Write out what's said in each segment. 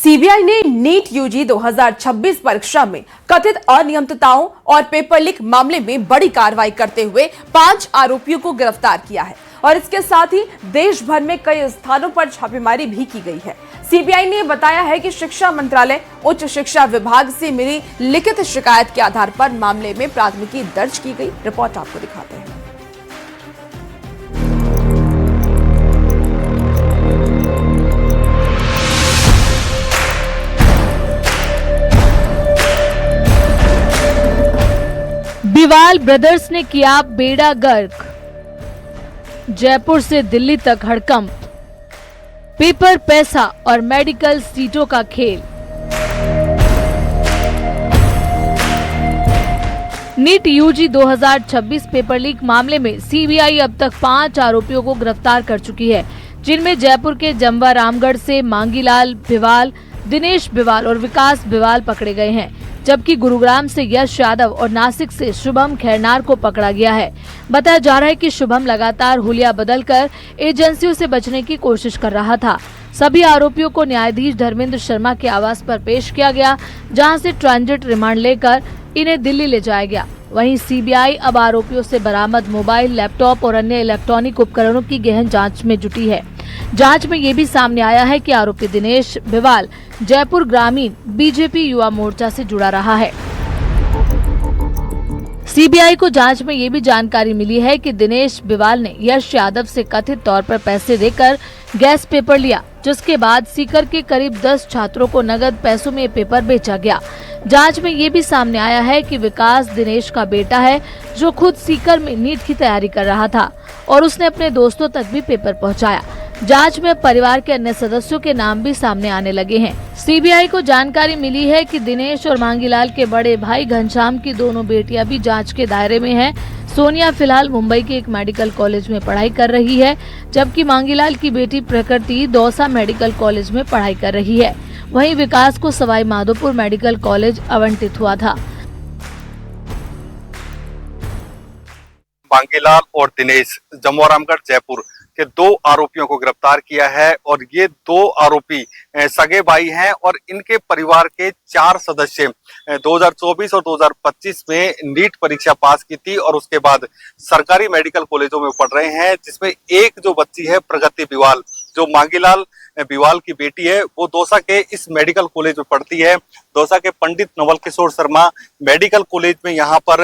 CBI ने NEET UG 2026 परीक्षा में कथित अनियमितताओं और पेपर लीक मामले में बड़ी कार्रवाई करते हुए 5 आरोपियों को गिरफ्तार किया है और इसके साथ ही देश भर में कई स्थानों पर छापेमारी भी की गई है। सीबीआई ने बताया है कि शिक्षा मंत्रालय उच्च शिक्षा विभाग से मिली लिखित शिकायत के आधार पर मामले में प्राथमिकी दर्ज की गई। रिपोर्ट आपको दिखाते हैं। बिवाल ब्रदर्स ने किया बेड़ा गर्क, जयपुर से दिल्ली तक हड़कंप, पेपर पैसा और मेडिकल सीटों का खेल। नीट यूजी 2026 पेपर लीक मामले में सीबीआई अब तक 5 आरोपियों को गिरफ्तार कर चुकी है, जिनमें जयपुर के जमवा रामगढ़ से मांगीलाल बिवाल, दिनेश बिवाल और विकास बिवाल पकड़े गए हैं, जबकि गुरुग्राम से यश यादव और नासिक से शुभम खैरनार को पकड़ा गया है। बताया जा रहा है कि शुभम लगातार हुलिया बदलकर एजेंसियों से बचने की कोशिश कर रहा था। सभी आरोपियों को न्यायाधीश धर्मेंद्र शर्मा के आवास पर पेश किया गया, जहां से ट्रांजिट रिमांड लेकर इन्हें दिल्ली ले जाया गया। वहीं सीबीआई अब आरोपियों से बरामद मोबाइल, लैपटॉप और अन्य इलेक्ट्रॉनिक उपकरणों की गहन जांच में जुटी है। जांच में ये भी सामने आया है कि आरोपी दिनेश बिवाल जयपुर ग्रामीण बीजेपी युवा मोर्चा से जुड़ा रहा है। सीबीआई को जांच में ये भी जानकारी मिली है कि दिनेश बिवाल ने यश यादव से कथित तौर पर पैसे देकर गैस पेपर लिया, जिसके बाद सीकर के करीब 10 छात्रों को नगद पैसों में पेपर बेचा गया। जांच में ये भी सामने आया है कि विकास दिनेश का बेटा है, जो खुद सीकर में नीट की तैयारी कर रहा था और उसने अपने दोस्तों तक भी पेपर पहुंचाया। जांच में परिवार के अन्य सदस्यों के नाम भी सामने आने लगे हैं। सीबीआई को जानकारी मिली है कि दिनेश और मांगीलाल के बड़े भाई घनश्याम की दोनों बेटियां भी जांच के दायरे में हैं। सोनिया फिलहाल मुंबई के एक मेडिकल कॉलेज में पढ़ाई कर रही है, जबकि मांगीलाल की बेटी प्रकृति दौसा मेडिकल कॉलेज में पढ़ाई कर रही है। वहीं विकास को सवाई माधोपुर मेडिकल कॉलेज आवंटित हुआ था। मांगीलाल और दिनेश जमवा रामगढ़ जयपुर के 2 आरोपियों को गिरफ्तार किया है और ये 2 आरोपी सगे भाई हैं और इनके परिवार के 4 सदस्य 2024 और 2025 में नीट परीक्षा पास की थी और उसके बाद सरकारी मेडिकल कॉलेजों में पढ़ रहे हैं, जिसमें एक जो बच्ची है प्रगति बिवाल, जो मांगीलाल बिवाल की बेटी है, वो दौसा के इस मेडिकल कॉलेज में पढ़ती है। दौसा के पंडित नवल किशोर शर्मा मेडिकल कॉलेज में यहाँ पर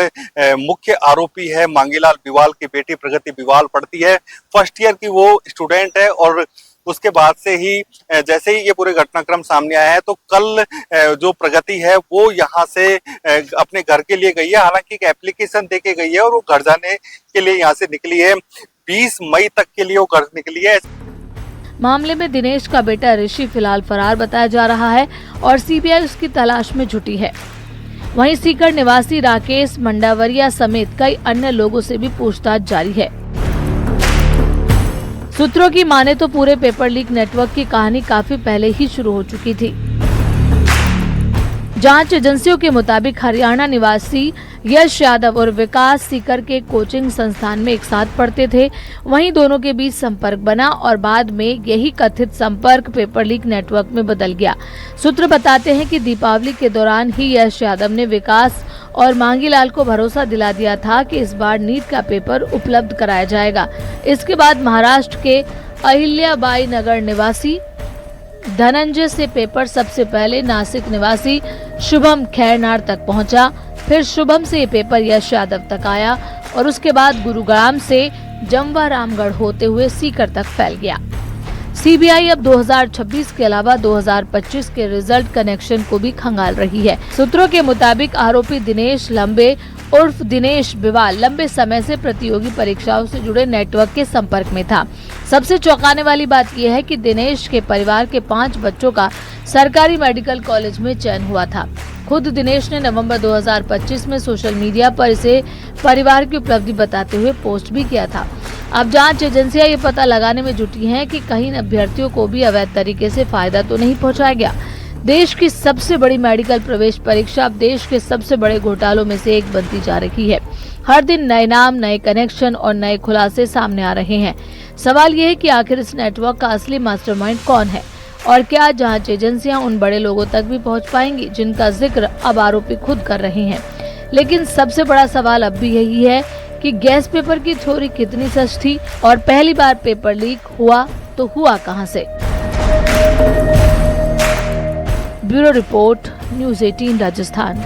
मुख्य आरोपी है मांगीलाल बिवाल की बेटी प्रगति बिवाल पढ़ती है। फर्स्ट ईयर की वो स्टूडेंट है और उसके बाद से ही जैसे ही ये पूरे घटनाक्रम सामने आया है, तो कल जो प्रगति है वो यहाँ से अपने घर के लिए गई है। हालांकि एक एप्लीकेशन दे के गई है और वो घर जाने के लिए यहाँ से निकली है। 20 मई तक के लिए वो घर निकली है। मामले में दिनेश का बेटा ऋषि फिलहाल फरार बताया जा रहा है और सीबीआई उसकी तलाश में जुटी है। वहीं सीकर निवासी राकेश मंडावरिया समेत कई अन्य लोगों से भी पूछताछ जारी है। सूत्रों की माने तो पूरे पेपर लीक नेटवर्क की कहानी काफी पहले ही शुरू हो चुकी थी। जांच एजेंसियों के मुताबिक हरियाणा निवासी यश यादव और विकास सीकर के कोचिंग संस्थान में एक साथ पढ़ते थे। वहीं दोनों के बीच संपर्क बना और बाद में यही कथित संपर्क पेपर लीक नेटवर्क में बदल गया। सूत्र बताते हैं कि दीपावली के दौरान ही यश यादव ने विकास और मांगीलाल को भरोसा दिला दिया था कि इस बार नीट का पेपर उपलब्ध कराया जाएगा। इसके बाद महाराष्ट्र के अहिल्याबाई नगर निवासी धनंजय से पेपर सबसे पहले नासिक निवासी शुभम खैरनार तक पहुंचा। फिर शुभम से ये पेपर यश यादव तक आया और उसके बाद गुरुग्राम से जमवा रामगढ़ होते हुए सीकर तक फैल गया। सीबीआई अब 2026 के अलावा 2025 के रिजल्ट कनेक्शन को भी खंगाल रही है। सूत्रों के मुताबिक आरोपी दिनेश लंबे उर्फ दिनेश बिवाल लंबे समय से प्रतियोगी परीक्षाओं से जुड़े नेटवर्क के संपर्क में था। सबसे चौंकाने वाली बात यह है कि दिनेश के परिवार के 5 बच्चों का सरकारी मेडिकल कॉलेज में चयन हुआ था। खुद दिनेश ने नवंबर 2025 में सोशल मीडिया पर इसे परिवार की उपलब्धि बताते हुए पोस्ट भी किया था। अब जांच एजेंसियां ये पता लगाने में जुटी हैं कि कहीं अभ्यर्थियों को भी अवैध तरीके से फायदा तो नहीं पहुंचाया गया। देश की सबसे बड़ी मेडिकल प्रवेश परीक्षा अब देश के सबसे बड़े घोटालों में से एक बनती जा रही है। हर दिन नए नाम, नए कनेक्शन और नए खुलासे सामने आ रहे हैं। सवाल ये है कि आखिर इस नेटवर्क का असली मास्टरमाइंड कौन है और क्या जांच एजेंसियां उन बड़े लोगों तक भी पहुंच पाएंगी जिनका जिक्र अब आरोपी खुद कर रहे हैं। लेकिन सबसे बड़ा सवाल अब भी यही है कि गैस पेपर की थ्योरी कितनी सच थी और पहली बार पेपर लीक हुआ तो हुआ कहां से। Bureau report, news 18 Rajasthan.